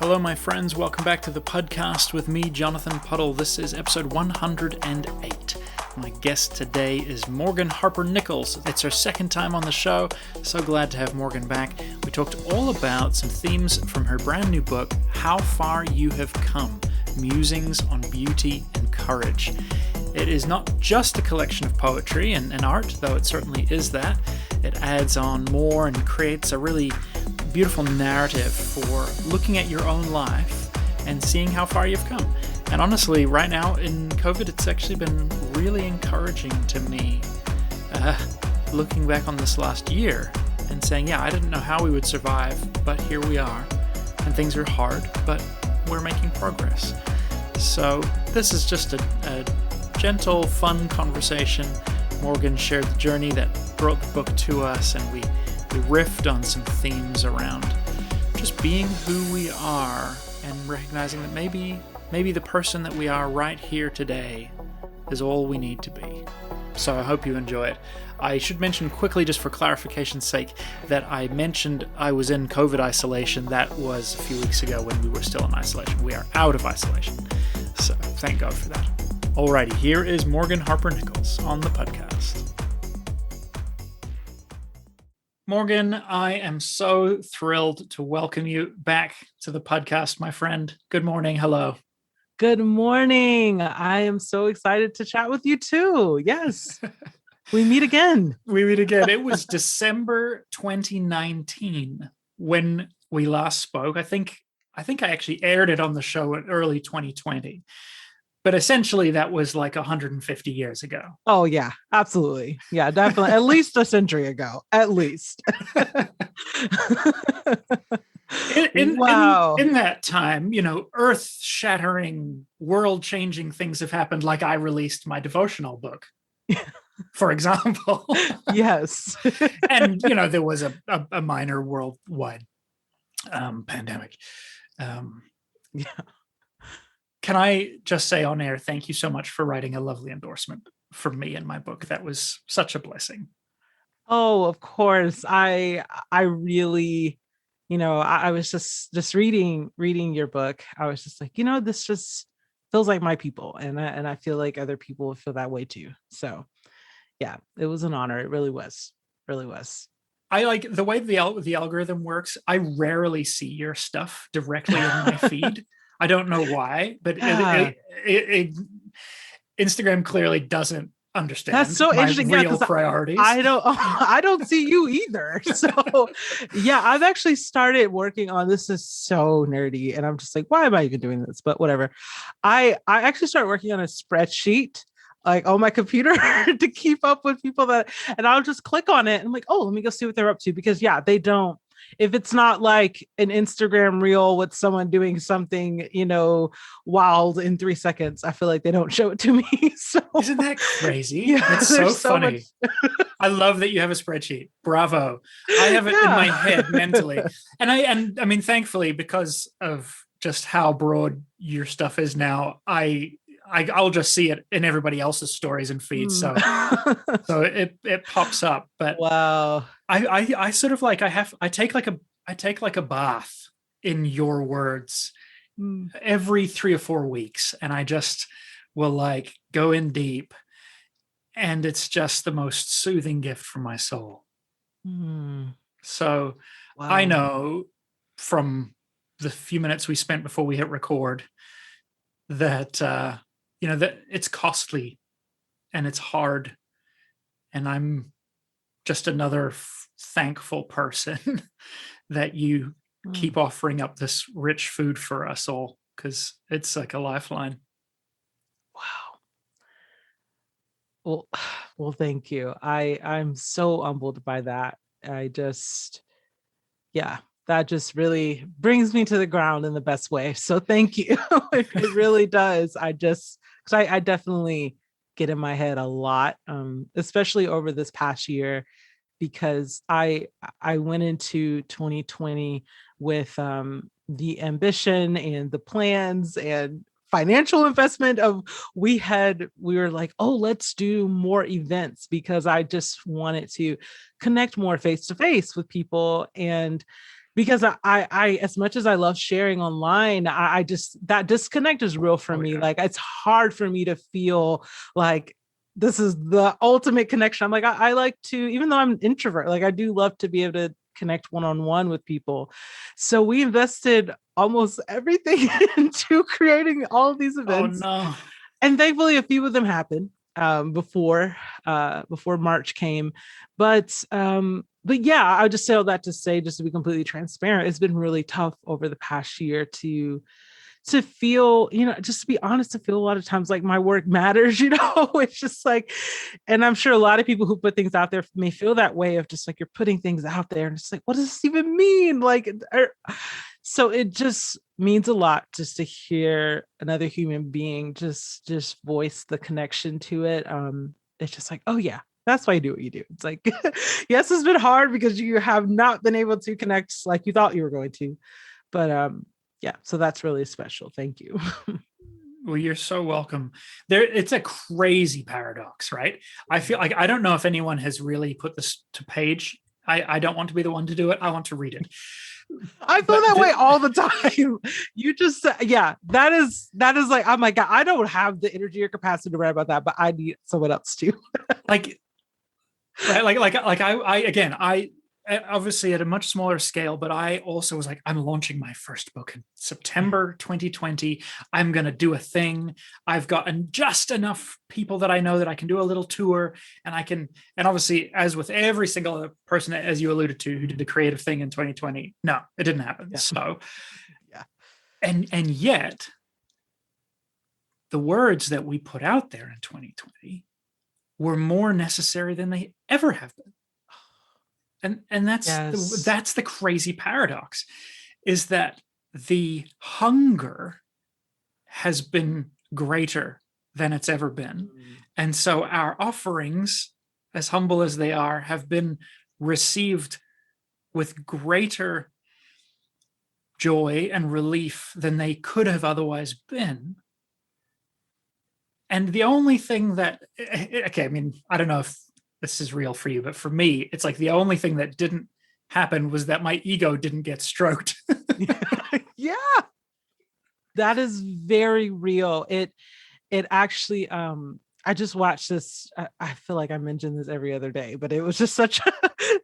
Hello, my friends. Welcome back to the Puddcast with me, Jonathan Puddle. This is episode 108. My guest today is Morgan Harper Nichols. It's her second time on the show. So glad to have Morgan back. We talked all about some themes from her brand new book, How Far You Have Come, Musings on Beauty and Courage. It is not just a collection of poetry and art, though it certainly is that. It adds on more and creates a really beautiful narrative for looking at your own life and seeing how far you've come. And honestly, right now in COVID, it's actually been really encouraging to me looking back on this last year and saying, yeah, I didn't know how we would survive, but here we are. And things are hard, but we're making progress. So this is just a gentle, fun conversation. Morgan shared the journey that brought the book to us, and we riffed on some themes around just being who we are and recognizing that maybe the person that we are right here today is all we need to be. So I hope you enjoy it. I should mention quickly, just for clarification's sake, that I mentioned I was in COVID isolation. That was a few weeks ago when we were still in isolation. We are out of isolation. So thank God for that. Alrighty, here is Morgan Harper Nichols on the Puddcast. Morgan, I am so thrilled to welcome you back to the Puddcast, my friend. Good morning. Hello. Good morning. I am so excited to chat with you too. Yes. We meet again. It was December 2019 when we last spoke. I think I actually aired it on the show in early 2020. But essentially, that was like 150 years ago. Oh, yeah, absolutely. Yeah, definitely. At least a century ago. At least. Wow. In that time, earth-shattering, world-changing things have happened, like I released my devotional book, for example. Yes. And, there was a minor worldwide pandemic. Yeah. Can I just say on air, thank you so much for writing a lovely endorsement for me in my book. That was such a blessing. Oh, of course. I really, I was just reading your book. I was just like, this just feels like my people. And I feel like other people would feel that way too. So yeah, it was an honor. It really was. I like the way the algorithm works. I rarely see your stuff directly in my feed. I don't know why, but Instagram clearly doesn't understand. That's so interesting. Real priorities. I don't see you either. So yeah, I've actually started working on this. Is so nerdy, and I'm just like, why am I even doing this? But whatever. I actually started working on a spreadsheet like on my computer to keep up with people and I'll just click on it and I'm like, oh, let me go see what they're up to, because yeah, they don't. If it's not like an Instagram reel with someone doing something, wild in 3 seconds, I feel like they don't show it to me. So isn't that crazy? Yeah, it's so funny. I love that you have a spreadsheet. Bravo. I have it in my head mentally. And I mean, thankfully, because of just how broad your stuff is now, I'll just see it in everybody else's stories and feeds. So it pops up. But wow. I sort of like I take like a bath in your words every 3 or 4 weeks, and I just will like go in deep, and it's just the most soothing gift from my soul. So wow. I know from the few minutes we spent before we hit record that that it's costly and it's hard, and I'm just another thankful person that you keep offering up this rich food for us all, because it's like a lifeline. Wow. Well, thank you. I'm so humbled by that. That just really brings me to the ground in the best way. So thank you. It really does. Because I definitely get in my head a lot, especially over this past year, because I went into 2020 with the ambition and the plans and financial investment of we were like, oh, let's do more events, because I just wanted to connect more face to face with people. And because I as much as I love sharing online, I just, that disconnect is real for Oh, me. yeah. Like it's hard for me to feel like this is the ultimate connection. I'm like, I like to, even though I'm an introvert, like I do love to be able to connect one-on-one with people. So we invested almost everything into creating all of these Oh, events. no. And thankfully a few of them happened before March came. But yeah, I would just say all that to say, just to be completely transparent, it's been really tough over the past year to feel, just to be honest, to feel a lot of times like my work matters, it's just like, and I'm sure a lot of people who put things out there may feel that way, of just like, you're putting things out there and it's like, what does this even mean? So it just means a lot just to hear another human being just voice the connection to it. It's just like, oh yeah, that's why you do what you do. It's like, yes, it's been hard because you have not been able to connect like you thought you were going to, but yeah, so that's really special. Thank you. Well, you're so welcome. It's a crazy paradox, right? I feel like I don't know if anyone has really put this to page. I don't want to be the one to do it. I want to read it. I feel But that way all the time. You just, yeah, that is like, I'm like, I don't have the energy or capacity to write about that, but I need someone else to. like, right, like I again, I obviously at a much smaller scale, but I also was like, I'm launching my first book in September 2020. I'm going to do a thing. I've gotten just enough people that I know that I can do a little tour, and and obviously, as with every single person, as you alluded to, who did the creative thing in 2020, no, it didn't happen. Yeah. So, Yeah. and yet, the words that we put out there in 2020 were more necessary than they ever have been. And Yes. that's the crazy paradox, is that the hunger has been greater than it's ever been. And so our offerings, as humble as they are, have been received with greater joy and relief than they could have otherwise been. And the only thing that, okay, I mean, I don't know if this is real for you, but for me, it's like the only thing that didn't happen was that my ego didn't get stroked. Yeah, that is very real. It actually, I just watched this. I feel like I mention this every other day, but it was just such a,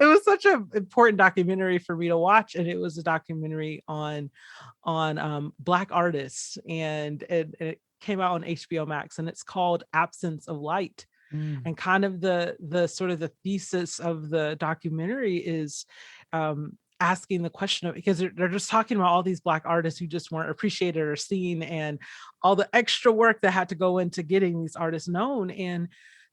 it was such an important documentary for me to watch. And it was a documentary on Black artists, and it came out on HBO Max, and it's called Absence of Light. And kind of the sort of the thesis of the documentary is asking the question of, because they're just talking about all these Black artists who just weren't appreciated or seen, and all the extra work that had to go into getting these artists known. And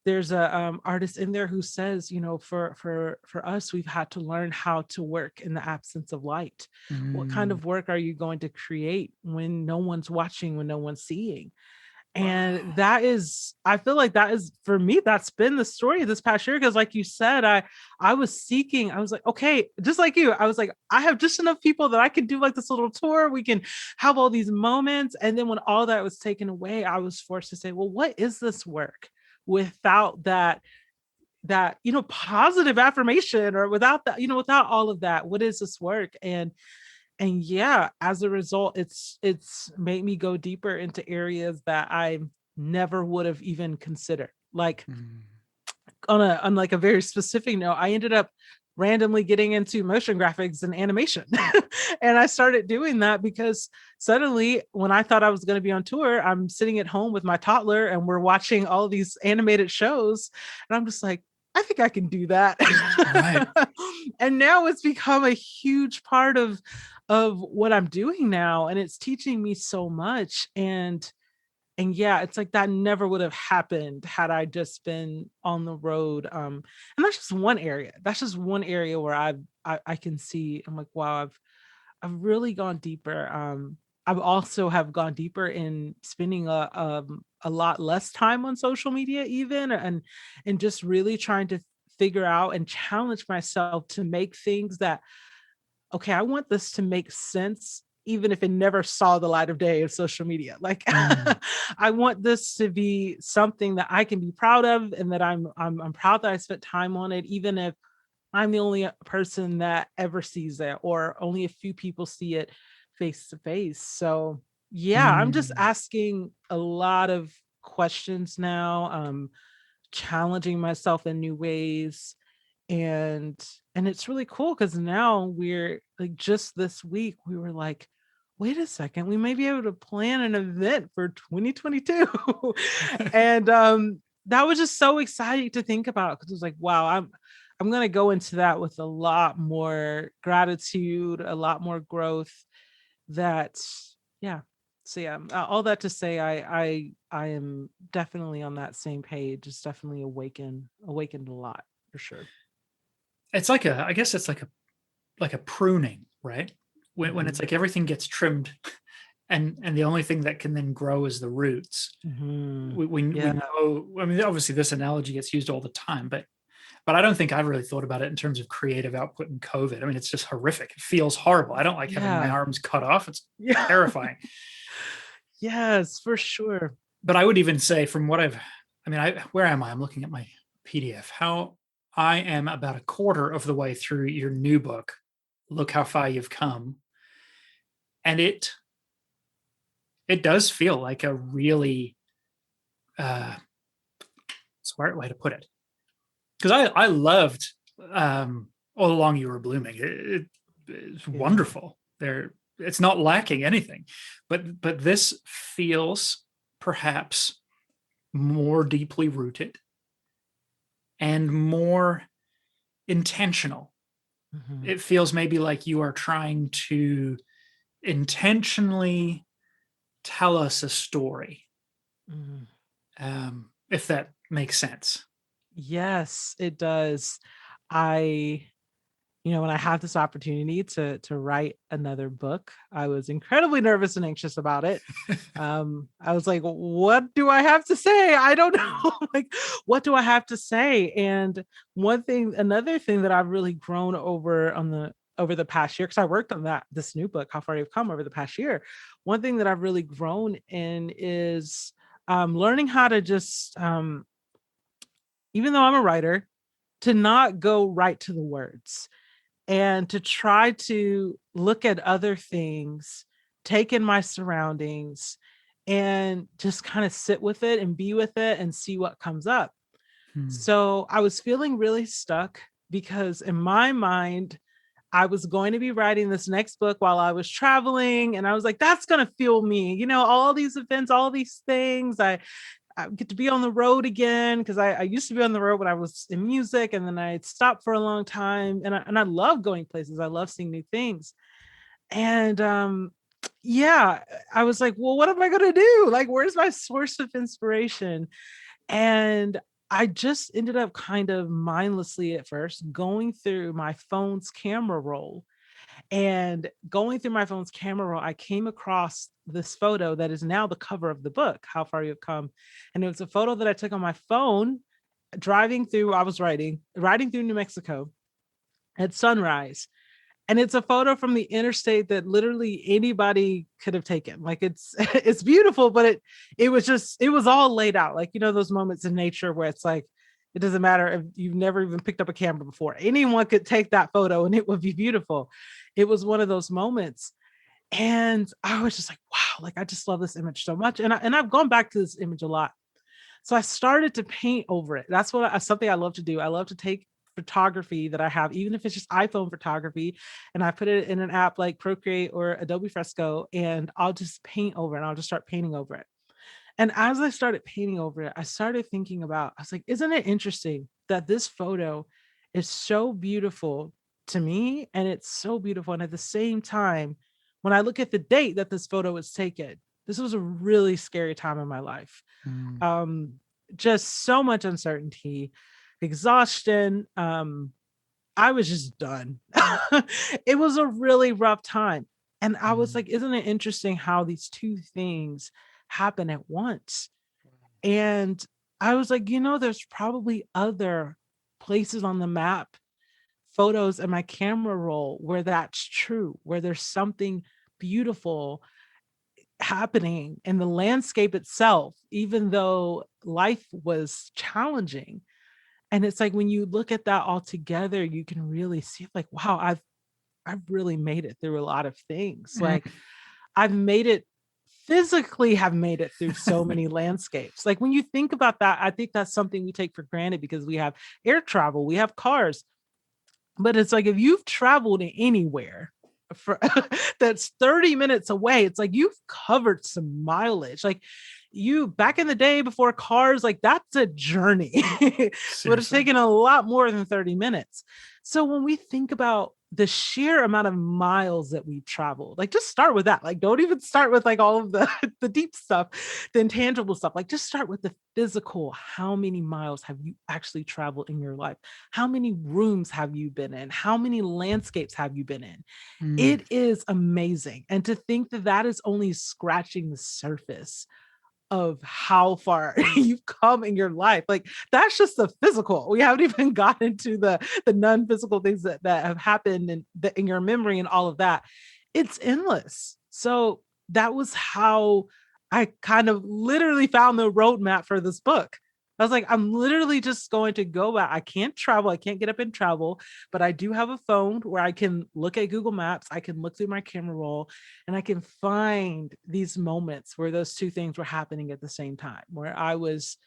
there's a artist in there who says, for us, we've had to learn how to work in the absence of light. What kind of work are you going to create when no one's watching, when no one's seeing? And Wow. that is, I feel like that is, for me, that's been the story of this past year. Because like you said, I was seeking, I was like, okay, just like you, I was like, I have just enough people that I can do like this little tour. We can have all these moments. And then when all that was taken away, I was forced to say, well, what is this work without that positive affirmation, or without that, without all of that? What is this work? And yeah, as a result, it's made me go deeper into areas that I never would have even considered. Like on like a very specific note, I ended up randomly getting into motion graphics and animation. And I started doing that because suddenly, when I thought I was going to be on tour, I'm sitting at home with my toddler and we're watching all these animated shows, and I'm just like, I think I can do that. Right. And now it's become a huge part of what I'm doing now, and it's teaching me so much. And yeah, it's like that never would have happened had I just been on the road. And that's just one area. That's just one area where I can see, I'm like, wow, I've really gone deeper. I've also have gone deeper in spending a lot less time on social media even, and just really trying to figure out and challenge myself to make things that, okay, I want this to make sense, even if it never saw the light of day of social media. Like, I want this to be something that I can be proud of, and that I'm proud that I spent time on it, even if I'm the only person that ever sees it, or only a few people see it face to face. So yeah, I'm just Mm. asking a lot of questions now, challenging myself in new ways. And it's really cool because now we're like, just this week we were like, wait a second, we may be able to plan an event for 2022. And that was just so exciting to think about, because it was like, wow, I'm gonna go into that with a lot more gratitude, a lot more growth. That yeah. So yeah, all that to say, I am definitely on that same page. It's definitely awakened a lot for sure. It's like a, I guess it's like a pruning, right? When it's Mhm. like everything gets trimmed, and the only thing that can then grow is the roots. Mhm. We Yeah. know. I mean, obviously, this analogy gets used all the time, but I don't think I've really thought about it in terms of creative output in COVID. I mean, it's just horrific. It feels horrible. I don't like having my Yeah. arms cut off. It's Yeah. terrifying. Yes, for sure. But I would even say, from what I mean, where am I? I'm looking at my PDF. How I am about a quarter of the way through your new book. Look how far you've come, and it does feel like a really uh, smart way to put it. Because I loved all along you were blooming. It's Yeah. wonderful. It's not lacking anything, but this feels perhaps more deeply rooted and more intentional. Mhm. It feels maybe like you are trying to intentionally tell us a story, Mhm. if that makes sense. Yes, it does. I when I had this opportunity to write another book, I was incredibly nervous and anxious about it. I was like, what do I have to say? I don't know. Like, what do I have to say? And another thing that I've really grown over the past year, because I worked on this new book, How Far You've Come, over the past year. One thing that I've really grown in is learning how to just, even though I'm a writer, to not go right to the words, and to try to look at other things, take in my surroundings, and just kind of sit with it and be with it and see what comes up. Hmm. So I was feeling really stuck because in my mind, I was going to be writing this next book while I was traveling. And I was like, that's going to fuel me. All these events, all these things. I get to be on the road again, because I used to be on the road when I was in music, and then I stopped for a long time. And I love going places. I love seeing new things. And yeah, I was like, well, what am I gonna do? Like, where's my source of inspiration? And I just ended up kind of mindlessly at first going through my phone's camera roll, and going through my phone's camera roll, I came across this photo that is now the cover of the book, How Far You've Come. And it was a photo that I took on my phone I was riding through New Mexico at sunrise. And it's a photo from the interstate that literally anybody could have taken. Like, it's it's beautiful, but it was all laid out. Like, those moments in nature where it's like, it doesn't matter if you've never even picked up a camera before. Anyone could take that photo and it would be beautiful. It was one of those moments. And I was just like, wow, like, I just love this image so much. And I've gone back to this image a lot. So I started to paint over it. That's something I love to do. I love to take photography that I have, even if it's just iPhone photography, and I put it in an app like Procreate or Adobe Fresco, and I'll just paint over it, and I'll just start painting over it. And as I started painting over it, I started thinking about, I was like, isn't it interesting that this photo is so beautiful to me? And it's so beautiful. And at the same time, when I look at the date that this photo was taken, this was a really scary time in my life. Hmm. um just so much uncertainty, exhaustion. I was just done. It was a really rough time, and I was Hmm. like, isn't it interesting how these two things happen at once? And I was like, there's probably other places on the map, photos in my camera roll, where that's true, where there's something beautiful happening in the landscape itself, even though life was challenging. And it's like when you look at that all together, you can really see like, wow, I've really made it through a lot of things. Like I've made it physically have made it through so many landscapes. Like when you think about that, I think that's something we take for granted because we have air travel, we have cars. But it's like if you've traveled anywhere for that's 30 minutes away, it's like you've covered some mileage. Like you back in the day before cars, like that's a journey. Would have taken a lot more than 30 minutes. So when we think about the sheer amount of miles that we've traveled, like just start with that. Like don't even start with like all of the the deep stuff, the intangible stuff. Like just start with the physical. How many miles have you actually traveled in your life? How many rooms have you been in? How many landscapes have you been in? It is amazing. And to think that that is only scratching the surface of how far you've come in your life. Like that's just the physical. We haven't even gotten to the non-physical things that have happened in your memory and all of that. It's endless. So that was how I kind of literally found the roadmap for this book. I was like, I'm literally just going to go back. I can't travel. I can't get up and travel, but I do have a phone where I can look at Google Maps. I can look through my camera roll and I can find these moments where those two things were happening at the same time, where I was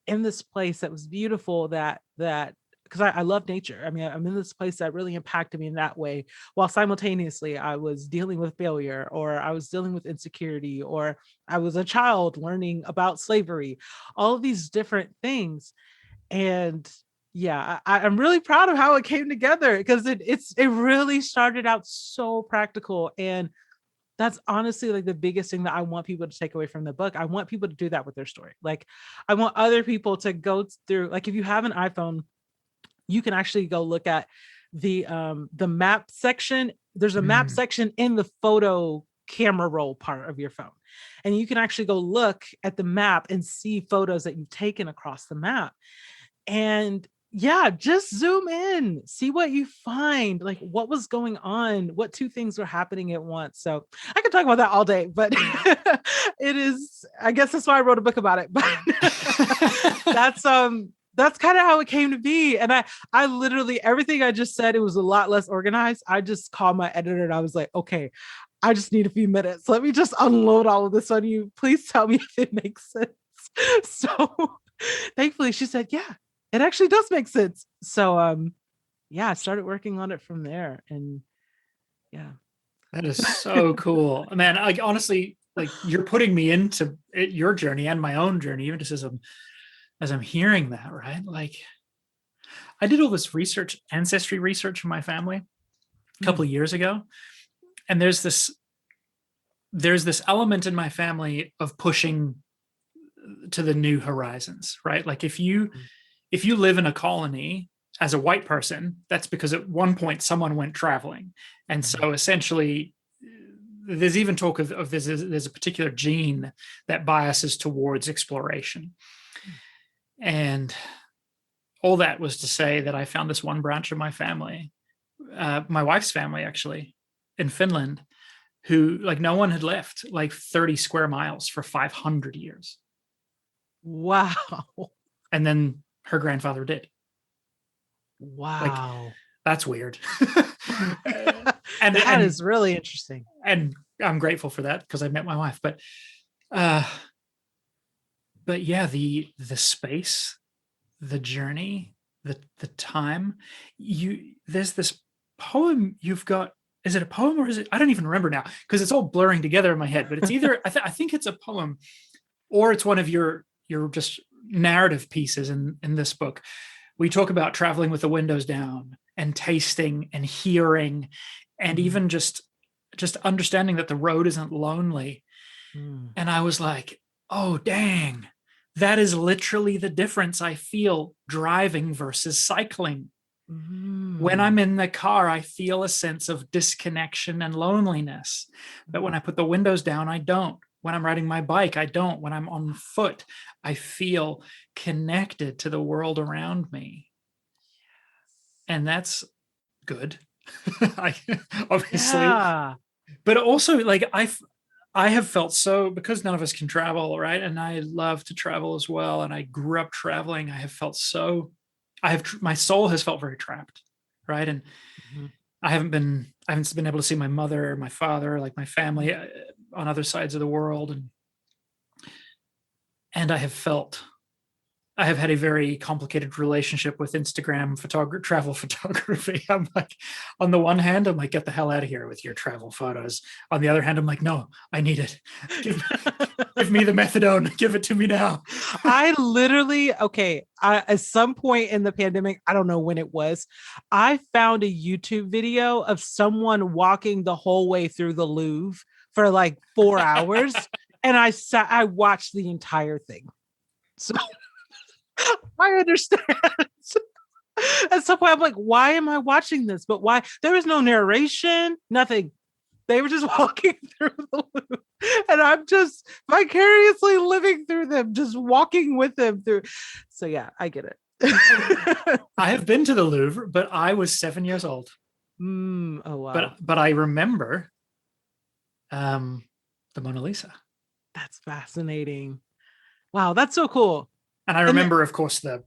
in this place that was beautiful, that because I love nature. I mean, I'm in this place that really impacted me in that way, while simultaneously I was dealing with failure, or I was dealing with insecurity, or I was a child learning about slavery, all of these different things. And yeah, I'm really proud of how it came together because it really started out so practical. And that's honestly like the biggest thing that I want people to take away from the book. I want people to do that with their story. Like I want other people to go through, like if you have an iPhone, you can actually go look at the map section. There's a map section in the photo camera roll part of your phone. And you can actually go look at the map and see photos that you've taken across the map. And yeah, just zoom in, see what you find, like what was going on, what two things were happening at once. So I could talk about that all day, but it is, I guess that's why I wrote a book about it. But that's kind of how it came to be. And I literally, everything I just said, it was a lot less organized. I just called my editor and I was like, okay, I just need a few minutes. Let me just unload all of this on you. Please tell me if it makes sense. So thankfully she said, yeah, it actually does make sense. So, yeah, I started working on it from there. And yeah. That is so cool, man. Like honestly, like you're putting me into your journey and my own journey, even just as I'm hearing that, right? Like I did all this research, ancestry research in my family a couple of years ago. And there's this element in my family of pushing to the new horizons, right? Like if you live in a colony as a white person, that's because at one point someone went traveling. And so essentially there's even talk of there's a particular gene that biases towards exploration. And all that was to say that I found this one branch of my family, my wife's family, actually, in Finland, who like no one had left like 30 square miles for 500 years. Wow. And then her grandfather did. Wow. Like, that's weird. and that is really interesting. And I'm grateful for that because I met my wife. But yeah, the space, the journey, the time. There's this poem you've got. Is it a poem or is it? I don't even remember now because it's all blurring together in my head. But it's either I think it's a poem, or it's one of your just narrative pieces in this book. We talk about traveling with the windows down and tasting and hearing, and even just understanding that the road isn't lonely. And I was like, oh dang, that is literally the difference I feel driving versus cycling. When I'm in the car, I feel a sense of disconnection and loneliness. But when I put the windows down, I don't. When I'm riding my bike, I don't. When I'm on foot, I feel connected to the world around me. And that's good. Obviously. Yeah. But also, like, I have felt so, because none of us can travel, right? And I love to travel as well. And I grew up traveling. I have felt so my soul has felt very trapped, right? And Mhm. I haven't been able to see my mother, my father, like my family on other sides of the world, and I have had a very complicated relationship with Instagram travel photography. I'm like, on the one hand, I'm like, get the hell out of here with your travel photos. On the other hand, I'm like, no, I need it. Give me the methadone. Give it to me now. I literally, okay, at some point in the pandemic, I don't know when it was, I found a YouTube video of someone walking the whole way through the Louvre for like 4 hours. And I watched the entire thing. So I understand. At some point, I'm like, why am I watching this? But why? There was no narration, nothing. They were just walking through the loop. And I'm just vicariously living through them, just walking with them through. So yeah, I get it. I have been to the Louvre, but I was 7 years old. Oh wow. But I remember the Mona Lisa. That's fascinating. Wow, that's so cool. And I And remember, of course, the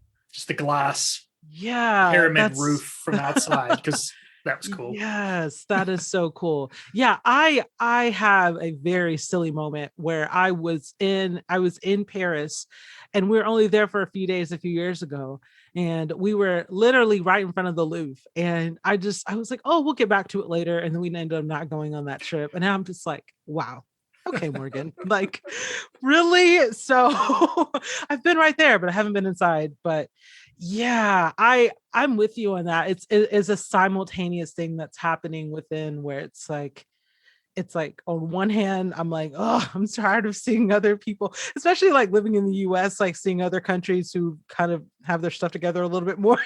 glass pyramid that's roof from outside, because that was cool. Yes, that is so cool. Yeah, I have a very silly moment where I was in Paris, and we were only there for a few days a few years ago, and we were literally right in front of the Louvre, and I was like, oh, we'll get back to it later, and then we ended up not going on that trip, and I'm just like, wow. Okay, Morgan. Like, really? So I've been right there, but I haven't been inside. But yeah, I'm with you on that. It's a simultaneous thing that's happening within, where it's like on one hand, I'm like, oh, I'm tired of seeing other people, especially like living in the US, like seeing other countries who kind of have their stuff together a little bit more.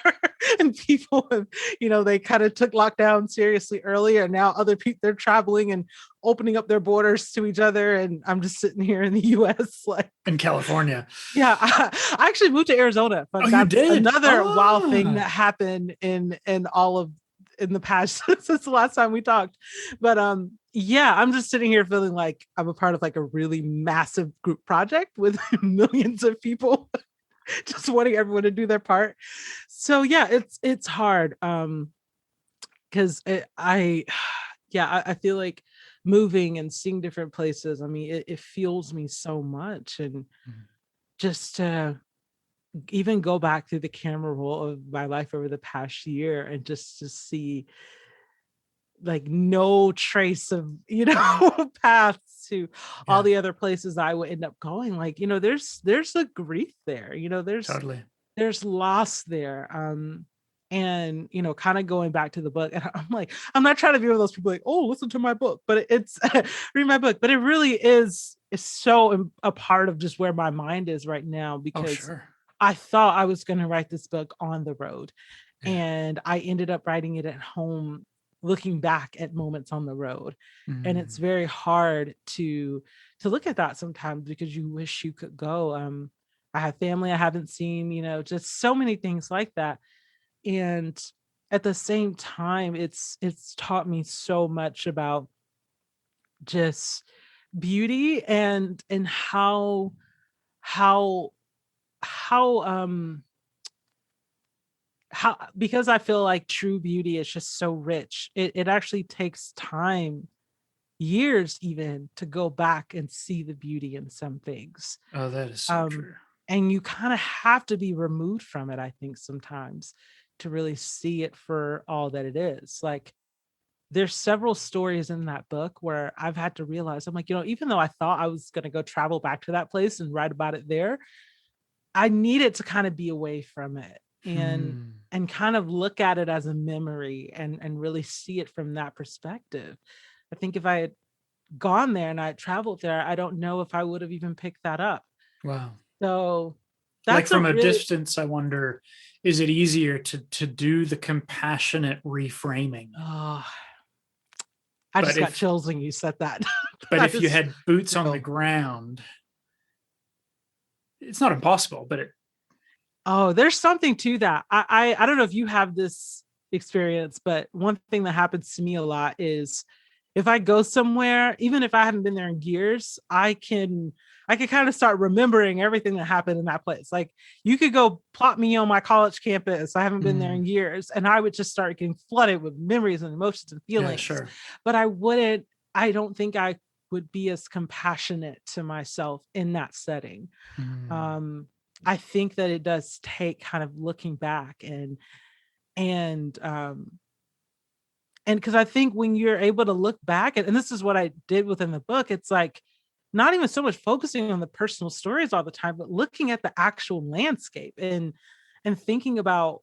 And people have, they kind of took lockdown seriously earlier. And now other people, they're traveling and opening up their borders to each other. And I'm just sitting here in the US, like, in California. Yeah, I actually moved to Arizona. But you did? Another wild thing that happened in the past since the last time we talked. But yeah, I'm just sitting here feeling like I'm a part of like a really massive group project with millions of people just wanting everyone to do their part. So yeah, it's hard. Because I feel like moving and seeing different places, I mean, it fuels me so much. And just to even go back through the camera roll of my life over the past year and just to see like no trace of paths to all the other places I would end up going, like, there's a grief there, Totally. there's loss there. And kind of going back to the book, and I'm like, I'm not trying to be one of those people like, oh, listen to my book, but it's read my book, but it really is so a part of just where my mind is right now, because I thought I was going to write this book on the road, and I ended up writing it at home, looking back at moments on the road. And it's very hard to look at that sometimes, because you wish you could go. I have family I haven't seen, just so many things like that. And at the same time, it's taught me so much about just beauty and how how how because I feel like true beauty is just so rich. It actually takes time, years even, to go back and see the beauty in some things. Oh, that is so true. And you kind of have to be removed from it, I think, sometimes, to really see it for all that it is. Like, there's several stories in that book where I've had to realize, I'm like, even though I thought I was going to go travel back to that place and write about it there, I needed to kind of be away from it and kind of look at it as a memory and really see it from that perspective. I think if I had gone there and I had traveled there, I don't know if I would have even picked that up. Wow. So that's like, from a distance, I wonder, is it easier to do the compassionate reframing? Oh, I just got chills when you said that. But if you had boots on the ground, it's not impossible, but there's something to that. I don't know if you have this experience, but one thing that happens to me a lot is if I go somewhere, even if I haven't been there in years, I can kind of start remembering everything that happened in that place. Like you could go plot me on my college campus. I haven't been there in years. And I would just start getting flooded with memories and emotions and feelings. Yeah, sure. But I don't think I would be as compassionate to myself in that setting. I think that it does take kind of looking back and because I think when you're able to look back, and this is what I did within the book, it's like not even so much focusing on the personal stories all the time, but looking at the actual landscape and thinking about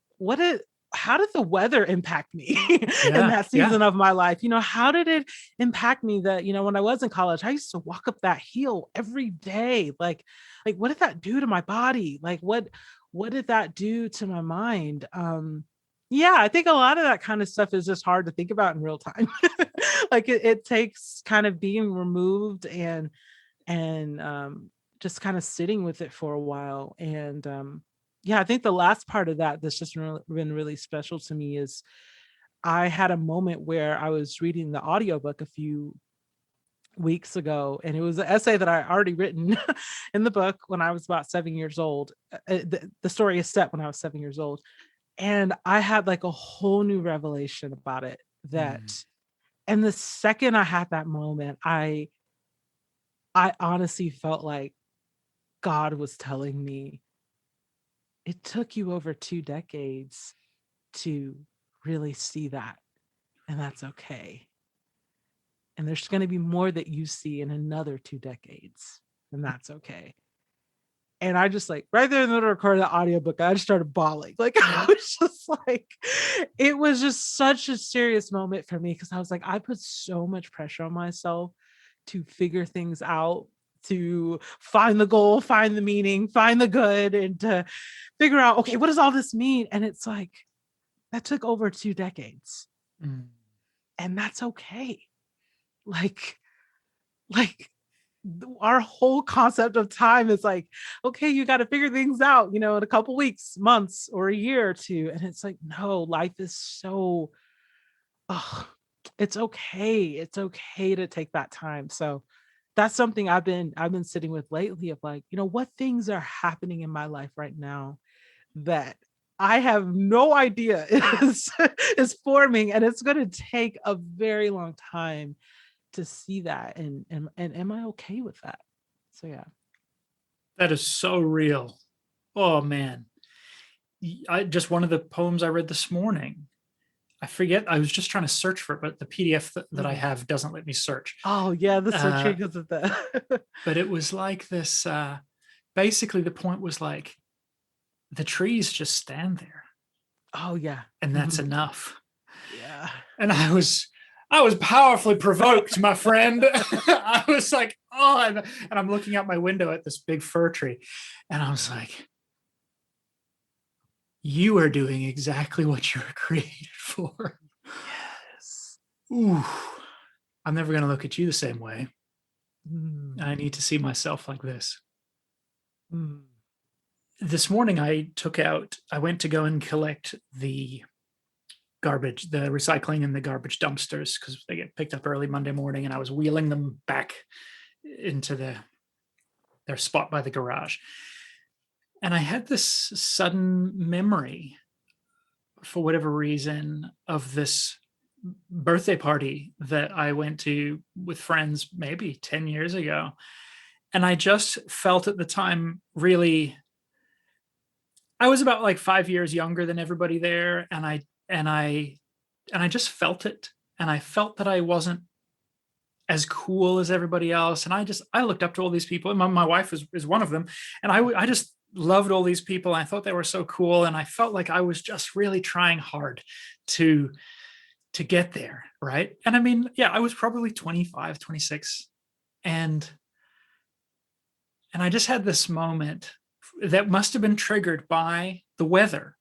how did the weather impact me in that season of my life? How did it impact me that, when I was in college, I used to walk up that hill every day. Like what did that do to my body? Like what did that do to my mind? Yeah, I think a lot of that kind of stuff is just hard to think about in real time. Like it takes kind of being removed and just kind of sitting with it for a while. And yeah, I think the last part of that's just been really special to me is I had a moment where I was reading the audiobook a few weeks ago, and it was an essay that I already written in the book when I was about 7 years old. The story is set when I was 7 years old. And I had like a whole new revelation about it and the second I had that moment, I honestly felt like God was telling me, it took you over 2 decades to really see that. And that's okay. And there's going to be more that you see in another 2 decades. And that's okay. And I just like right there in the middle of recording the audiobook, I just started bawling. Like I was just like, it was just such a serious moment for me because I was like, I put so much pressure on myself to figure things out, to find the goal, find the meaning, find the good, and to figure out, okay, what does all this mean? And it's like, that took over 2 decades. And that's okay. Like our whole concept of time is like, okay, you got to figure things out, in a couple weeks, months, or a year or two. And it's like, no, life is so, it's okay. It's okay to take that time. So that's something I've been sitting with lately of like, what things are happening in my life right now that I have no idea is forming, and it's going to take a very long time to see that, and am I okay with that? So yeah, That is so real. Oh man, I just one of the poems I read this morning. I forget. I was just trying to search for it, but the PDF that I have doesn't let me search. Oh yeah, the searching is of that. But it was like this. Basically, the point was like the trees just stand there. Oh yeah, and that's enough. Yeah. And I was powerfully provoked, my friend. I was like, oh, and I'm looking out my window at this big fir tree, and I was like, you are doing exactly what you were created for. Yes. Ooh, I'm never going to look at you the same way. I need to see myself like this. This morning, I went to go and collect the garbage, the recycling and the garbage dumpsters, because they get picked up early Monday morning, and I was wheeling them back into their spot by the garage. And I had this sudden memory, for whatever reason, of this birthday party that I went to with friends maybe 10 years ago. And I just felt at the time really, I was about like 5 years younger than everybody there. And I just felt it. And I felt that I wasn't as cool as everybody else. And I looked up to all these people. And my wife is one of them. And I just loved all these people. I thought they were so cool. And I felt like I was just really trying hard to get there. Right. And I mean, yeah, I was probably 25, 26. And I just had this moment that must have been triggered by the weather.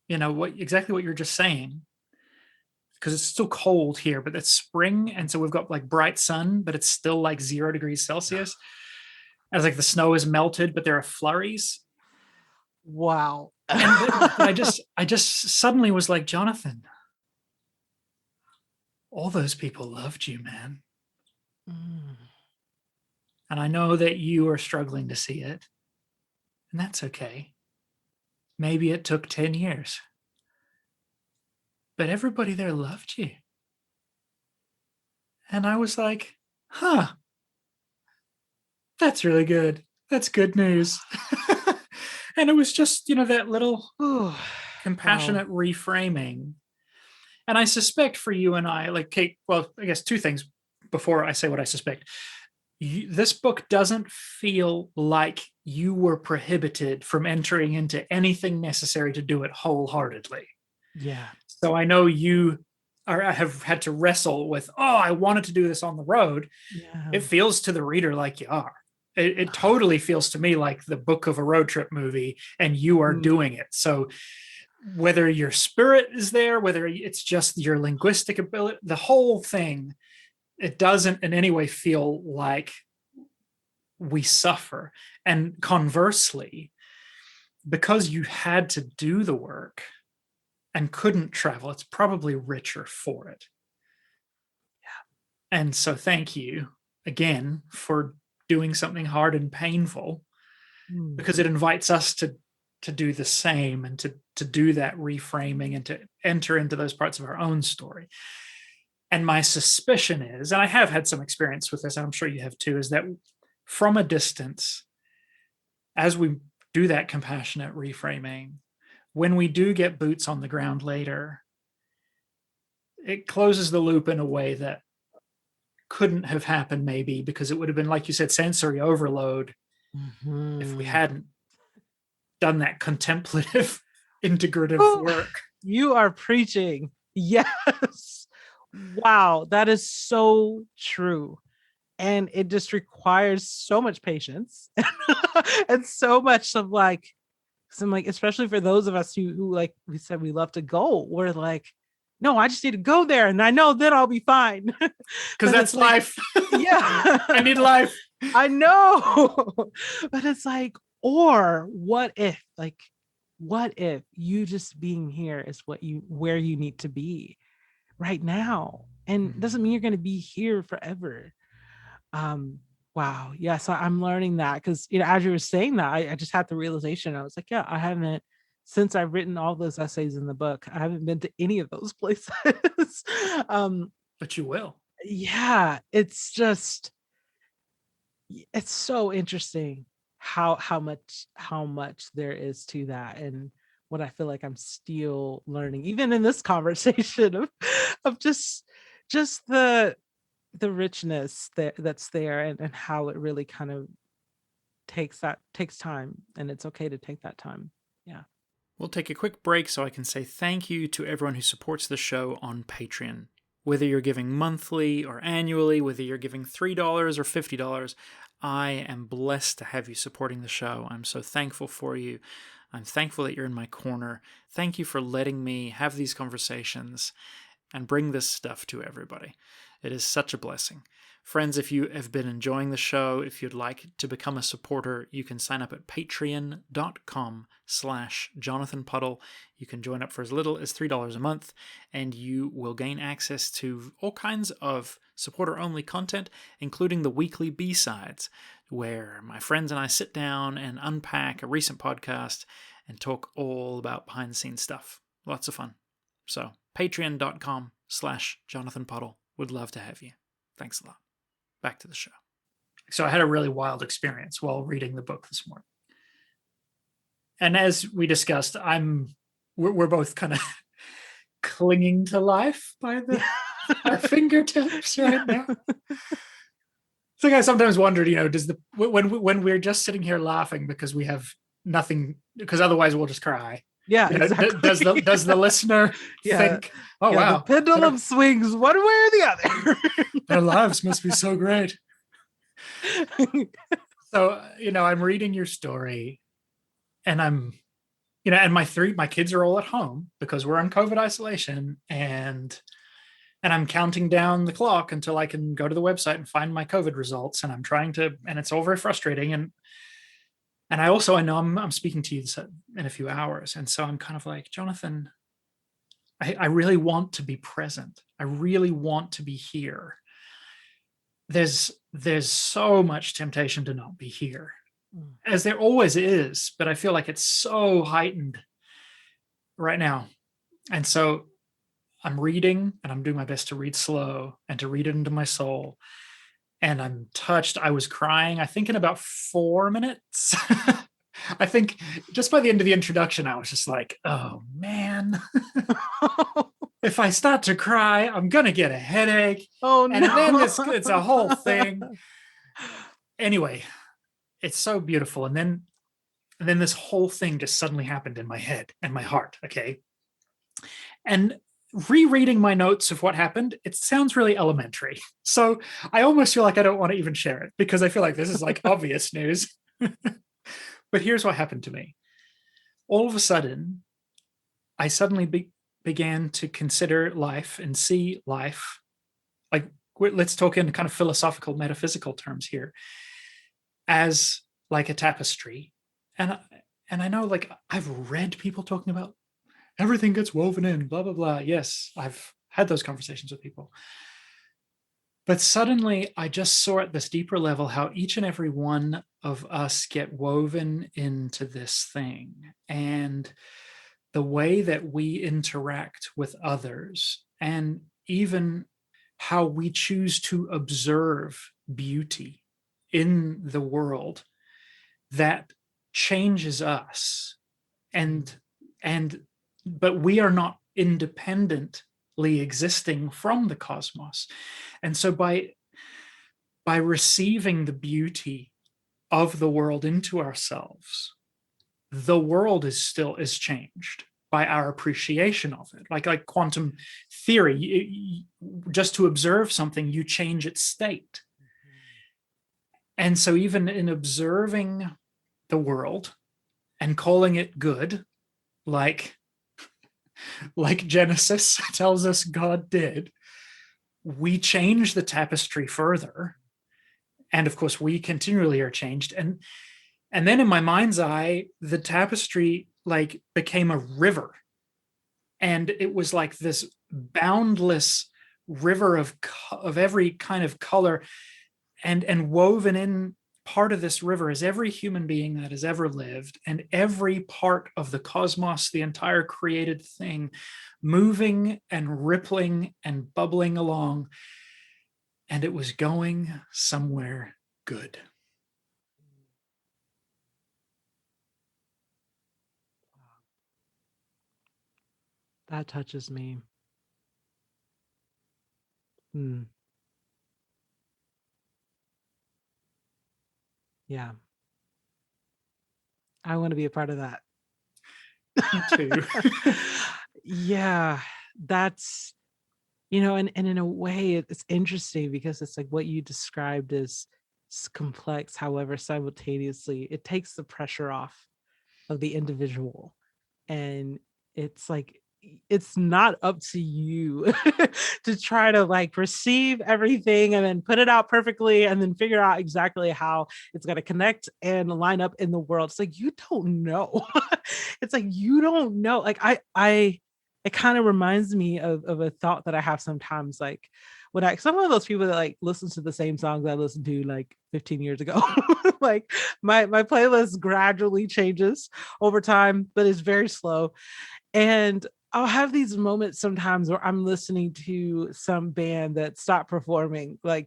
Exactly what you're just saying, because it's still cold here, but it's spring. And so we've got like bright sun, but it's still like 0 degrees Celsius. As like the snow is melted, but there are flurries. Wow. And I just suddenly was like, Jonathan, all those people loved you, man. Mm. And I know that you are struggling to see it. And that's okay. Maybe it took 10 years. But everybody there loved you. And I was like, huh, that's really good. That's good news. And it was just, that little compassionate reframing. And I suspect for you and I, like Kate, well, I guess two things before I say what I suspect. This book doesn't feel like you were prohibited from entering into anything necessary to do it wholeheartedly. Yeah. So I know you have had to wrestle with, I wanted to do this on the road. Yeah. It feels to the reader like you are. It totally feels to me like the book of a road trip movie, and you are doing it. So whether your spirit is there, whether it's just your linguistic ability, the whole thing, it doesn't in any way feel like we suffer. And conversely, because you had to do the work and couldn't travel, it's probably richer for it. Yeah. And so thank you again for doing something hard and painful, because it invites us to do the same and to do that reframing and to enter into those parts of our own story. And my suspicion is, and I have had some experience with this, and I'm sure you have too, is that from a distance, as we do that compassionate reframing, when we do get boots on the ground later, it closes the loop in a way that couldn't have happened maybe, because it would have been, like you said, sensory overload if we hadn't done that contemplative, integrative work. You are preaching. Yes. Wow. That is so true. And it just requires so much patience and so much of like, especially for those of us who like we said, we love to go, we're like, no, I just need to go there. And I know then I'll be fine. Because that's life. Yeah. I need life. I know. But it's like, or what if you just being here is where you need to be right now? And doesn't mean you're going to be here forever. Wow. Yeah. So I'm learning that because, as you were saying that, I just had the realization. I was like, yeah, I haven't, since I've written all those essays in the book, I haven't been to any of those places. But you will. Yeah. It's so interesting how much there is to that, and what I feel like I'm still learning, even in this conversation of just the richness that's there, and how it really kind of takes time, and it's okay to take that time. Yeah. We'll take a quick break so I can say thank you to everyone who supports the show on Patreon. Whether you're giving monthly or annually, whether you're giving $3 or $50, I am blessed to have you supporting the show. I'm so thankful for you. I'm thankful that you're in my corner. Thank you for letting me have these conversations and bring this stuff to everybody. It is such a blessing. Friends, if you have been enjoying the show, if you'd like to become a supporter, you can sign up at patreon.com/Jonathan Puddle. You can join up for as little as $3 a month, and you will gain access to all kinds of supporter-only content, including the weekly B-sides, where my friends and I sit down and unpack a recent podcast and talk all about behind-the-scenes stuff. Lots of fun. So, patreon.com/Jonathan Puddle. Would love to have you. Thanks a lot. Back to the show. So I had a really wild experience while reading the book this morning. And as we discussed, we're both kind of clinging to life by our fingertips right now. So I sometimes wondered, when we're just sitting here laughing because we have nothing, because otherwise we'll just cry. Yeah, exactly. Does the listener think, wow, the pendulum swings one way or the other. Their lives must be so great. So, I'm reading your story, and I'm, and my kids are all at home because we're on COVID isolation, and I'm counting down the clock until I can go to the website and find my COVID results. And I'm trying to, and it's all very frustrating. And I know I'm speaking to you in a few hours. And so I'm kind of like, Jonathan, I really want to be present. I really want to be here. There's so much temptation to not be here, as there always is, but I feel like it's so heightened right now. And so I'm reading, and I'm doing my best to read slow and to read it into my soul. And I'm touched. I was crying, I think, in about 4 minutes. I think just by the end of the introduction, I was just like, oh man, if I start to cry, I'm going to get a headache. Oh, and then it's a whole thing. Anyway, it's so beautiful. And then this whole thing just suddenly happened in my head and my heart. Okay. And rereading my notes of what happened, it sounds really elementary. So I almost feel like I don't want to even share it because I feel like this is like obvious news. But here's what happened to me. All of a sudden, I suddenly began to consider life and see life, like, let's talk in kind of philosophical, metaphysical terms here, as like a tapestry. And I know, like, I've read people talking about everything gets woven in, blah, blah, blah. Yes, I've had those conversations with people. But suddenly I just saw at this deeper level how each and every one of us get woven into this thing. And the way that we interact with others, and even how we choose to observe beauty in the world, that changes us. But we are not independently existing from the cosmos. And so by receiving the beauty of the world into ourselves, the world is changed by our appreciation of it. Like quantum theory, just to observe something, you change its state. And so even in observing the world and calling it good, like Genesis tells us God did, we change the tapestry further. And of course, we continually are changed. And then in my mind's eye, the tapestry like became a river. And it was like this boundless river of every kind of color. And woven in part of this river is every human being that has ever lived, and every part of the cosmos, the entire created thing, moving and rippling and bubbling along. And it was going somewhere good. That touches me. Yeah. I want to be a part of that. Me too. Yeah, that's, and in a way it's interesting because it's like what you described as complex, however, simultaneously it takes the pressure off of the individual. And it's like, it's not up to you to try to like receive everything and then put it out perfectly and then figure out exactly how it's going to connect and line up in the world. It's like, you don't know. It's like, you don't know. Like it kind of reminds me of a thought that I have sometimes, like when some of those people that like listen to the same songs I listened to like 15 years ago. Like my playlist gradually changes over time, but it's very slow. And I'll have these moments sometimes where I'm listening to some band that stopped performing like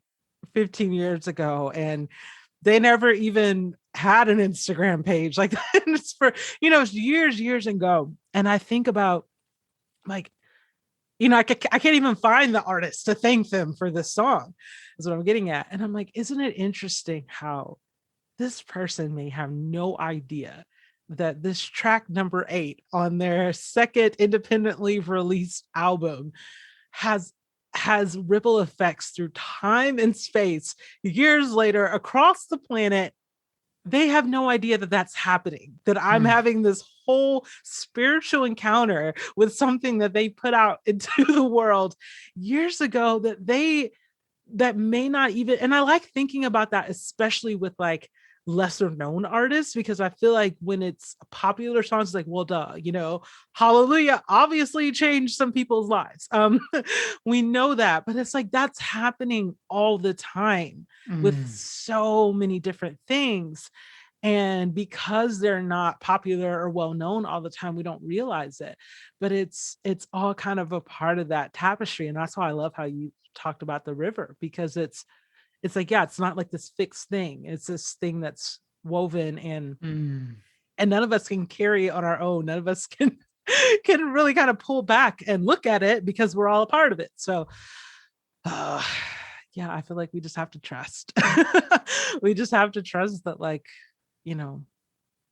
15 years ago, and they never even had an Instagram page. Like it's for, it's years ago. And I think about like, I can't even find the artist to thank them for this song, is what I'm getting at. And I'm like, isn't it interesting how this person may have no idea that this track number 8 on their second independently released album has ripple effects through time and space years later across the planet. They have no idea that that's happening, that I'm having this whole spiritual encounter with something that they put out into the world years ago that may not even, and I like thinking about that, especially with like lesser known artists, because I feel like when it's a popular song, it's like, well, duh, you know, Hallelujah obviously changed some people's lives. We know that, but it's like that's happening all the time with so many different things. And because they're not popular or well known all the time, we don't realize it. But it's all kind of a part of that tapestry. And that's why I love how you talked about the river, because it's like, yeah, it's not like this fixed thing. It's this thing that's woven, and none of us can carry it on our own. None of us can really kind of pull back and look at it because we're all a part of it. So yeah, I feel like we just have to trust. We just have to trust that, like, you know,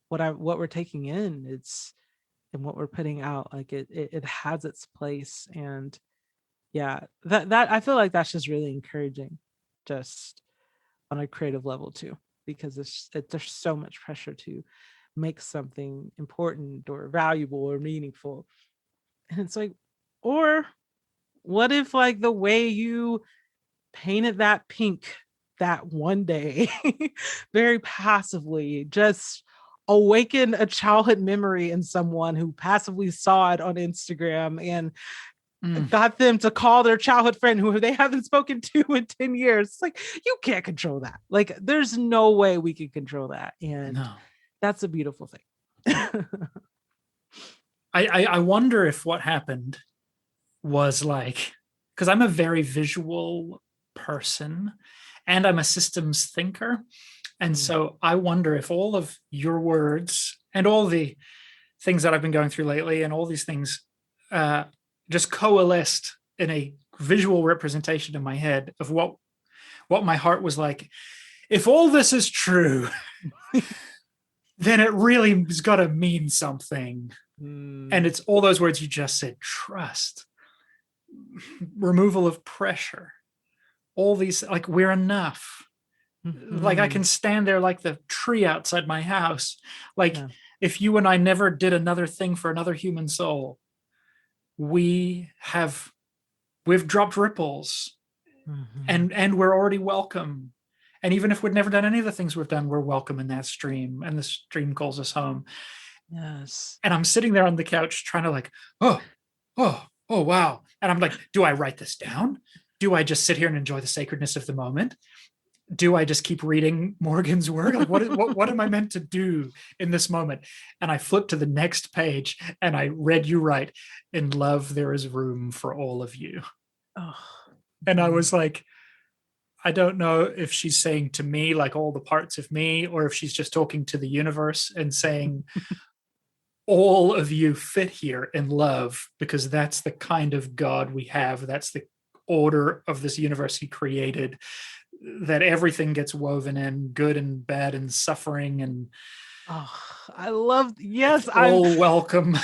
what we're taking in, it's, and what we're putting out, like it has its place. And yeah, that I feel like that's just really encouraging, just on a creative level too, because there's so much pressure to make something important or valuable or meaningful. And it's like, or what if, like, the way you painted that pink that one day, very passively, just awaken a childhood memory in someone who passively saw it on Instagram and got them to call their childhood friend who they haven't spoken to in 10 years. It's like, you can't control that. Like, there's no way we can control that. And No. that's a beautiful thing. I wonder if what happened was like, because I'm a very visual person and I'm a systems thinker. And so I wonder if all of your words and all the things that I've been going through lately and all these things just coalesced in a visual representation in my head of what my heart was like. If all this is true, then it really has got to mean something. And it's all those words you just said: trust, removal of pressure, all these, like, we're enough. Like, I can stand there like the tree outside my house. Like, if you and I never did another thing for another human soul, we've dropped ripples, and we're already welcome. And even if we'd never done any of the things we've done, we're welcome in that stream, and the stream calls us home. Yes. And I'm sitting there on the couch trying to, like, oh, wow. And I'm like, do I write this down? Do I just sit here and enjoy the sacredness of the moment? Do I just keep reading Morgan's work? Like, what am I meant to do in this moment? And I flipped to the next page and I read you write, "In love, there is room for all of you." And I was like, I don't know if she's saying to me, like, all the parts of me, or if she's just talking to the universe and saying, all of you fit here in love, because that's the kind of God we have. That's the order of this universe he created, that everything gets woven in, good and bad and suffering, and I love, yes, all welcome.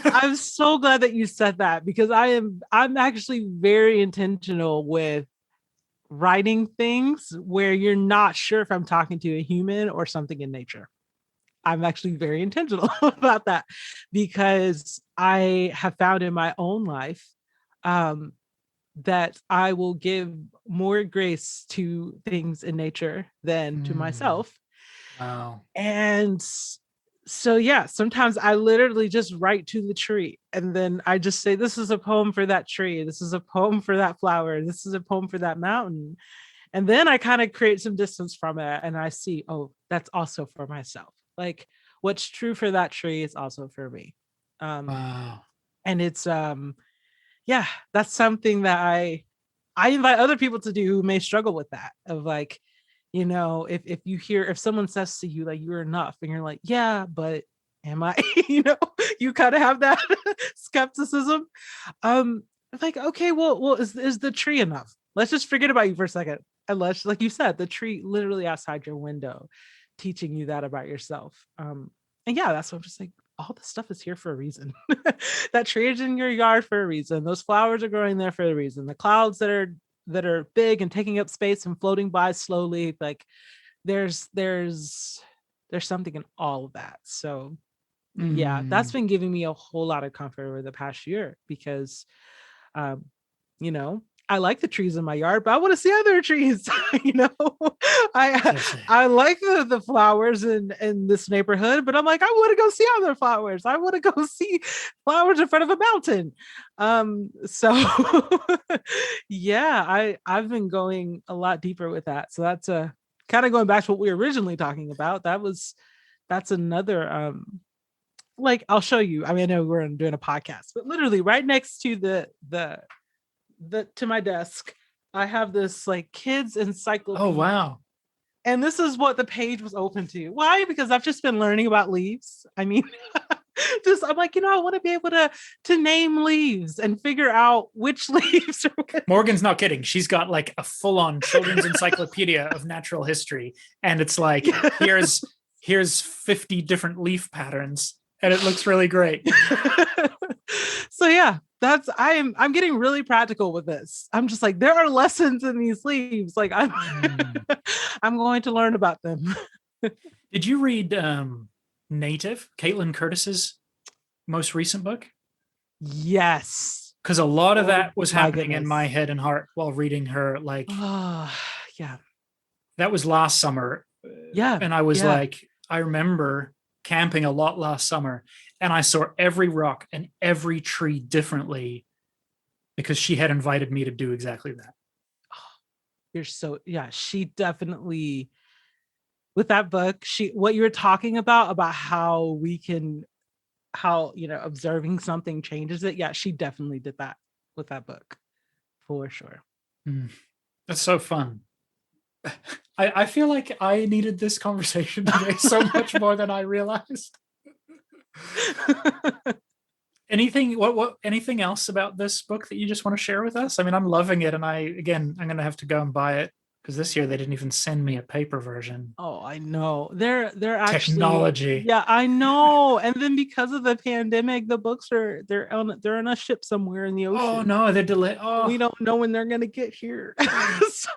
I'm so glad that you said that, because I'm actually very intentional with writing things where you're not sure if I'm talking to a human or something in nature. I'm actually very intentional about that, because I have found in my own life that I will give more grace to things in nature than to myself. Wow. And so, yeah, sometimes I literally just write to the tree, and then I just say, this is a poem for that tree. This is a poem for that flower. This is a poem for that mountain. And then I kind of create some distance from it, and I see, oh, that's also for myself. Like, what's true for that tree is also for me. Wow. And it's yeah, that's something that I invite other people to do who may struggle with that, of like, you know, if someone says to you, like, you're enough, and you're like, yeah, but am I? You know, you kind of have that skepticism. Like, okay, well, is the tree enough? Let's just forget about you for a second. And let's, like you said, the tree literally outside your window, teaching you that about yourself. And yeah, that's what I'm just like, all this stuff is here for a reason. That tree is in your yard for a reason. Those flowers are growing there for a reason. The clouds that are big and taking up space and floating by slowly, like, there's something in all of that. So yeah, that's been giving me a whole lot of comfort over the past year, because you know, I like the trees in my yard, but I want to see other trees. I like the flowers in this neighborhood, but I'm like, I want to go see other flowers. I want to go see flowers in front of a mountain. So yeah, I've been going a lot deeper with that. So that's a kind of going back to what we were originally talking about. That's another like I'll show you. I mean, I know we're doing a podcast, but literally right next to the to my desk, I have this like kids encyclopedia. Oh, wow. And this is what the page was open to. Why? Because I've just been learning about leaves. I mean, I'm like, I want to be able to name leaves and figure out which leaves are which. Morgan's not kidding. She's got like a full-on children's encyclopedia of natural history. And it's like, here's 50 different leaf patterns. And it looks really great. So yeah, I'm getting really practical with this. I'm just like, there are lessons in these leaves. Like I'm going to learn about them. Did you read Native, Caitlin Curtis's most recent book? Yes. Because a lot of that was happening in my head and heart while reading her. Like, yeah, that was last summer. Yeah. And I was like, I remember camping a lot last summer, and I saw every rock and every tree differently because she had invited me to do exactly that. She definitely, with that book, what you were talking about how we can, observing something changes it. Yeah, she definitely did that with that book for sure. That's so fun. I feel like I needed this conversation today so much more than I realized. Anything else about this book that you just want to share with us? I mean, I'm loving it, and I'm going to have to go and buy it because this year they didn't even send me a paper version. Oh, I know. They're actually technology. Yeah, I know. And then because of the pandemic, the books they're on a ship somewhere in the ocean. Oh no, they're delayed. Oh, we don't know when they're going to get here. So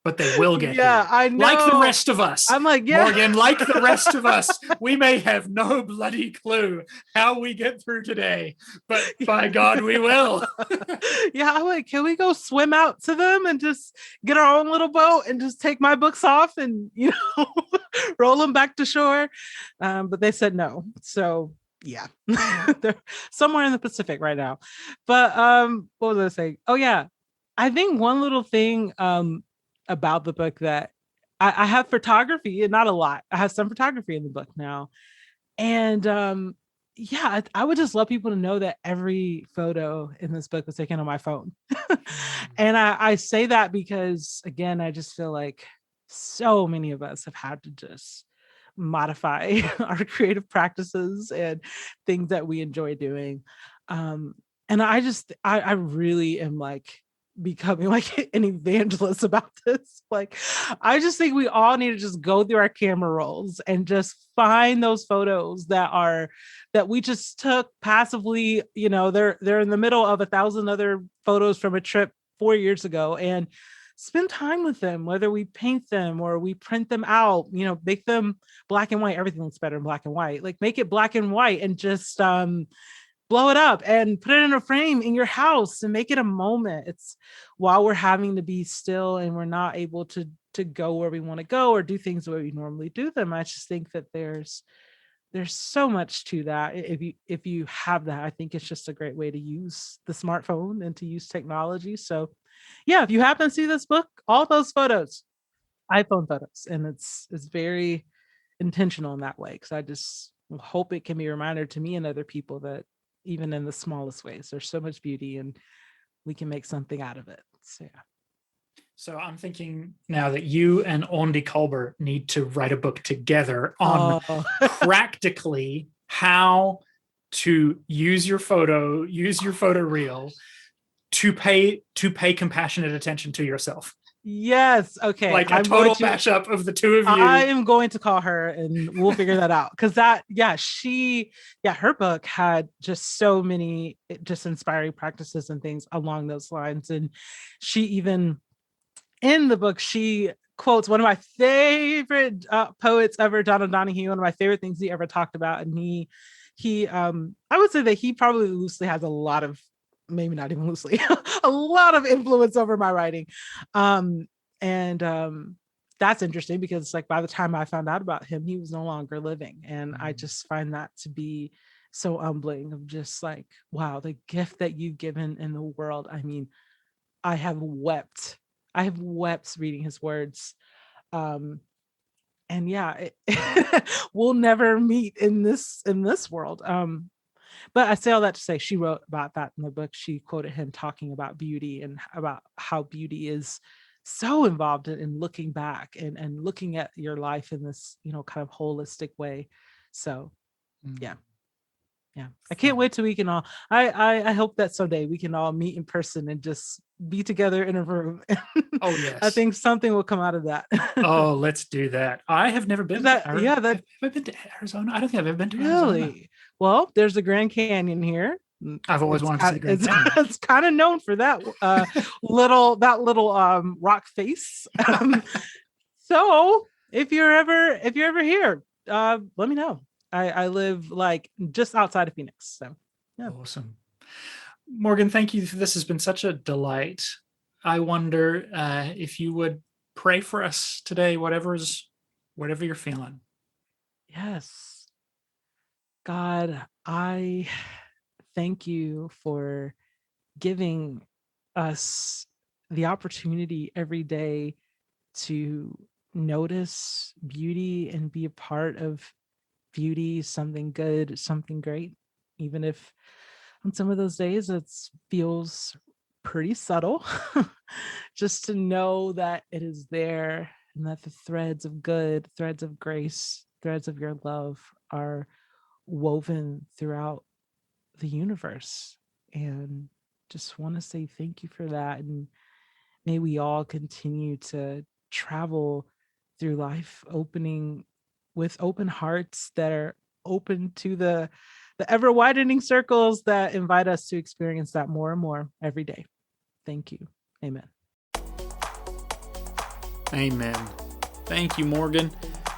but they will get here. I know. Like the rest of us. I'm like, Morgan, like the rest of us, we may have no bloody clue how we get through today, but by God, we will. Yeah, I'm like, can we go swim out to them and just get our own little boat and just take my books off and, roll them back to shore? But they said no. So yeah, they're somewhere in the Pacific right now. But what was I saying? Oh yeah, I think one little thing about the book that I have photography, and not a lot. I have some photography in the book now. And I would just love people to know that every photo in this book was taken on my phone. And I say that because, again, I just feel like so many of us have had to just modify our creative practices and things that we enjoy doing. And I really am like becoming like an evangelist about this. Like, I just think we all need to just go through our camera rolls and just find those photos that we just took passively. They're in the middle of 1,000 other photos from a trip 4 years ago, and spend time with them, whether we paint them or we print them out, make them black and white. Everything looks better in black and white. Like, make it black and white and just blow it up and put it in a frame in your house and make it a moment. It's while we're having to be still and we're not able to go where we want to go or do things the way we normally do them. I just think that there's so much to that. If you have that, I think it's just a great way to use the smartphone and to use technology. So yeah, if you happen to see this book, all those photos, iPhone photos, and it's very intentional in that way. Because I just hope it can be a reminder to me and other people that even in the smallest ways, there's so much beauty and we can make something out of it. So yeah. So I'm thinking now that you and Andy Colbert need to write a book together on practically how to use your photo reel to pay compassionate attention to yourself. Yes. Okay. Like a total mashup of the two of you. I am going to call her and we'll figure that out. Cause her book had just so many just inspiring practices and things along those lines. And she even in the book, she quotes one of my favorite poets ever, John O'Donohue, one of my favorite things he ever talked about. And he I would say that he probably loosely has a lot of maybe not even loosely, a lot of influence over my writing. And that's interesting because like by the time I found out about him, he was no longer living. And I just find that to be so humbling of just like, wow, the gift that you've given in the world. I mean, I have wept reading his words. And yeah, we'll never meet in this world. But I say all that to say she wrote about that in the book. She quoted him talking about beauty and about how beauty is so involved in looking back and looking at your life in this, kind of holistic way. So yeah. I can't wait till we can all, I hope that someday we can all meet in person and just be together in a room. Oh yes. I think something will come out of that. Oh, let's do that. I have never been have I been to Arizona? I don't think I've ever been to Arizona. Really? Well, there's the Grand Canyon here. I've always wanted to see the Grand Canyon. It's kind of known for that little rock face. So if you're ever here, let me know. I live like just outside of Phoenix. So yeah. Awesome. Morgan, thank you. This has been such a delight. I wonder if you would pray for us today, whatever you're feeling. Yes. God, I thank you for giving us the opportunity every day to notice beauty and be a part of beauty, something good, something great, even if on some of those days it feels pretty subtle. Just to know that it is there and that the threads of good, threads of grace, threads of your love are woven throughout the universe. And just want to say thank you for that. And may we all continue to travel through life with open hearts that are open to the ever widening circles that invite us to experience that more and more every day. Thank you. Amen. Amen. Thank you, Morgan.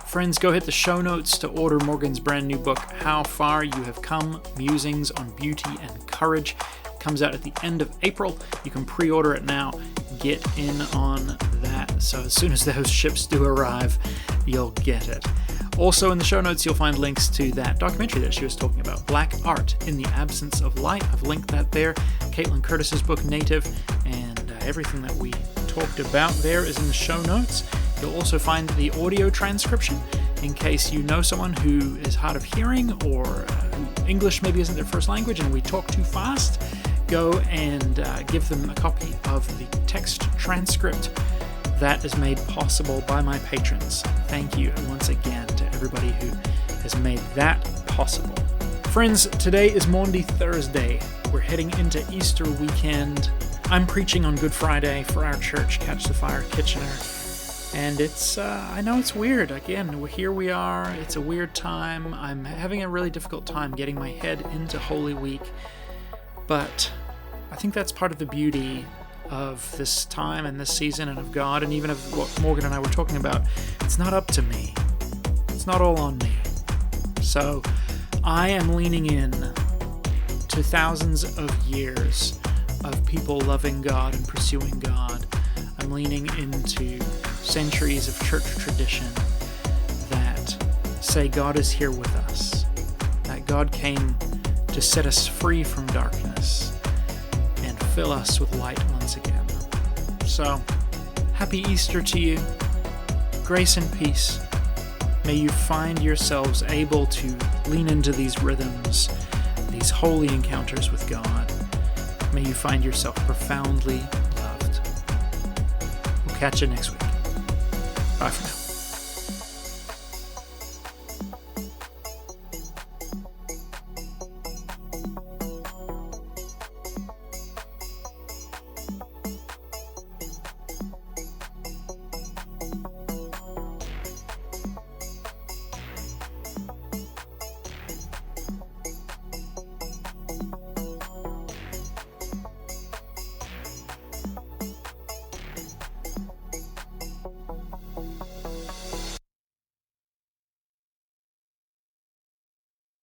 Friends, go hit the show notes to order Morgan's brand new book, How Far You Have Come, Musings on Beauty and Courage. It comes out at the end of April. You can pre-order it now. Get in on that. So as soon as those ships do arrive, you'll get it. Also in the show notes, you'll find links to that documentary that she was talking about, Black Art in the Absence of Light. I've linked that there. Caitlin Curtis's book, Native, and everything that we talked about there is in the show notes. You'll also find the audio transcription in case you know someone who is hard of hearing or English maybe isn't their first language and we talk too fast. Go and give them a copy of the text transcript. That is made possible by my patrons. Thank you once again to everybody who has made that possible. Friends, today is Maundy Thursday. We're heading into Easter weekend. I'm preaching on Good Friday for our church, Catch the Fire Kitchener. And it's, I know it's weird. Again, here we are. It's a weird time. I'm having a really difficult time getting my head into Holy Week. But I think that's part of the beauty of this time and this season and of God and even of what Morgan and I were talking about. It's not up to me. It's not all on me. So I am leaning in to thousands of years of people loving God and pursuing God. I'm leaning into centuries of church tradition that say God is here with us, that God came to set us free from darkness and fill us with light once again. So, happy Easter to you. Grace and peace. May you find yourselves able to lean into these rhythms, these holy encounters with God. May you find yourself profoundly loved. We'll catch you next week. Bye for now.